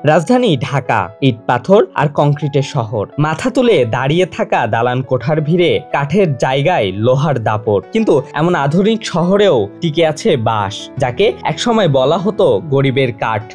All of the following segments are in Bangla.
রাজধানী ঢাকা ইট পাথর আর কংক্রিটের শহর। মাথা তুলে দাঁড়িয়ে থাকা দালান কোঠার ভিড়ে কাঠের জায়গায় লোহার দাপট। কিন্তু এমন আধুনিক শহরেও টিকে আছে বাঁশ, যাকে একসময় বলা হতো গরিবের কাঠ।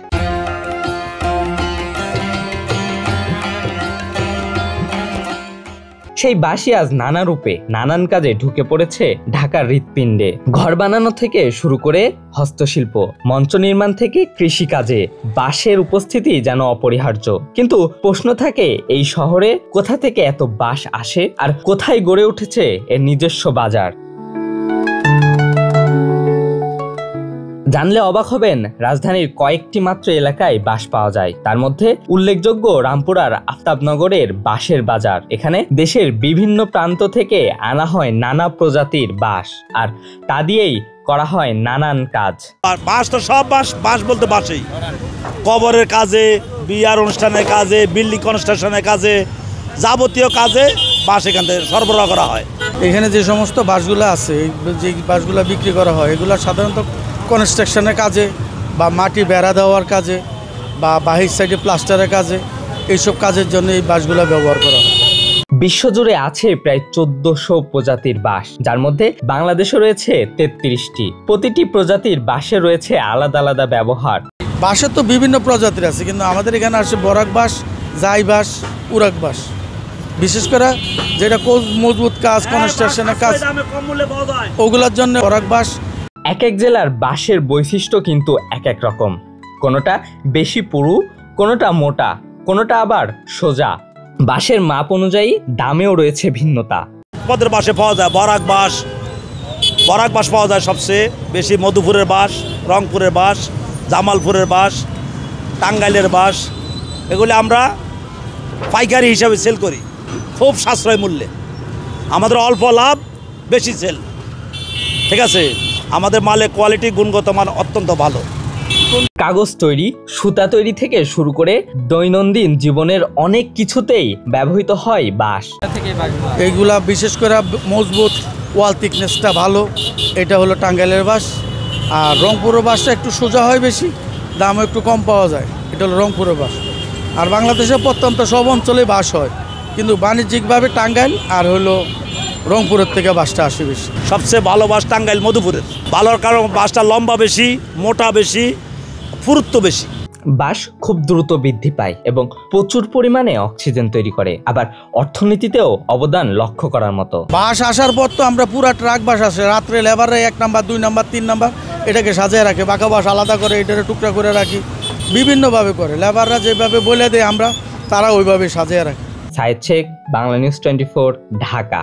সেই বাঁশই আজ নানা রূপে নানান কাজে ঢুকে পড়েছে ঢাকার হৃৎপিণ্ডে। ঘর বানানো থেকে শুরু করে হস্তশিল্প, মঞ্চ নির্মাণ থেকে কৃষিকাজে বাঁশের উপস্থিতি যেন অপরিহার্য। কিন্তু প্রশ্ন থাকে, এই শহরে কোথা থেকে এত বাঁশ আসে আর কোথায় গড়ে উঠেছে এর নিজস্ব বাজার? জানলে অবাক হবেন, রাজধানীর কয়েকটি মাত্র এলাকায় বাঁশ পাওয়া যায়। তার মধ্যে উল্লেখযোগ্য রামপুরার আফতাবনগরের বাঁশের বাজার। এখানে দেশের বিভিন্ন প্রান্ত থেকে আনা হয় নানা প্রজাতির বাঁশ, আর তা দিয়েই করা হয় নানান কাজ। বাঁশ তো সব বাঁশ বলতে বাঁশেই, কবরের কাজে, বিয়ার অনুষ্ঠানের কাজে, বিল্ডিং কনস্ট্রাকশনের কাজে, যাবতীয় কাজে বাঁশ এখান থেকে সরবরাহ করা হয়। এখানে যে সমস্ত বাঁশগুলো আছে, যে বাঁশগুলো বিক্রি করা হয়, এগুলো সাধারণত কনস্ট্রাকশনের কাজে বা মাটি বেড়া দেওয়ার কাজে বা বাহির সাইডে প্লাস্টারের কাজে, এইসব কাজের জন্য এই বাঁশগুলো ব্যবহার করা হয়। বিশ্বজুড়ে আছে প্রায় 1400 প্রজাতির বাঁশ, যার মধ্যে বাংলাদেশে রয়েছে 33টি। প্রতিটি প্রজাতির বাঁশে রয়েছে আলাদা আলাদা ব্যবহার। বাঁশের তো বিভিন্ন প্রজাতির আছে, কিন্তু আমাদের এখানে আসে বরাক বাঁশ, জাই বাঁশ, উরাক বাঁশ। বিশেষ করে যেটা মজবুত কাজ, কনস্ট্রাকশনের কাজ, ওগুলোর জন্য বরাক বাঁশ। এক এক জেলার বাঁশের বৈশিষ্ট্য কিন্তু এক এক রকম। কোনোটা বেশি পুরু, কোনোটা মোটা, কোনোটা আবার সোজা। বাঁশের মাপ অনুযায়ী দামেও রয়েছে ভিন্নতা। পদের বাঁশে পাওয়া যায় বরাক বাঁশ পাওয়া যায় সবচেয়ে বেশি, মধুপুরের বাঁশ, রংপুরের বাঁশ, জামালপুরের বাঁশ, টাঙ্গাইলের বাঁশ। এগুলি আমরা পাইকারি হিসাবে সেল করি খুব সাশ্রয় মূল্যে। আমাদের অল্প লাভ, বেশি সেল। ঠিক আছে, আমাদের মালের কোয়ালিটি, গুণগত মান অত্যন্ত ভালো। কাগজ তৈরি, সুতা তৈরি থেকে শুরু করে দৈনন্দিন জীবনের অনেক কিছুতেই ব্যবহৃত হয় বাঁশ। এইগুলা বিশেষ করে মজবুত, ওয়াল থিকনেসটা ভালো, এটা হলো টাঙ্গাইলের বাঁশ। আর রংপুরের বাঁশটা একটু সোজা হয় বেশি, দামও একটু কম পাওয়া যায়, এটা হলো রংপুরের বাঁশ। আর বাংলাদেশের প্রত্যন্ত সব অঞ্চলে বাঁশ হয়, কিন্তু বাণিজ্যিকভাবে টাঙ্গাইল আর হলো রংপুরের থেকে বাঁশটা আসে বেশি। সবচেয়ে ভালো বাঁশ টাঙ্গাইল মধুপুরের। ভালোর কারণ বাঁশটা লম্বা বেশি, মোটা বেশি, পুরুত্ব বেশি। বাঁশ খুব দ্রুত বৃদ্ধি পায় এবং প্রচুর পরিমাণে অক্সিজেন তৈরি করে, আবার অর্থনীতিতেও অবদান লক্ষ্য করার মতো। বাঁশ আসার পর তো আমরা পুরা ট্রাক বাঁশ আসে, রাত্রে লেবাররা 1 নাম্বার 2 নাম্বার 3 নাম্বার এটাকে সাজিয়ে রাখে, বাঁকা বাঁশ আলাদা করে এটাকে টুকরা করে রাখি, বিভিন্নভাবে করে। লেবাররা যেভাবে বলে দেয় আমরা, তারা ওইভাবে সাজিয়ে রাখি। সায়েদ শেখ, বাংলা নিউজ 24, ঢাকা।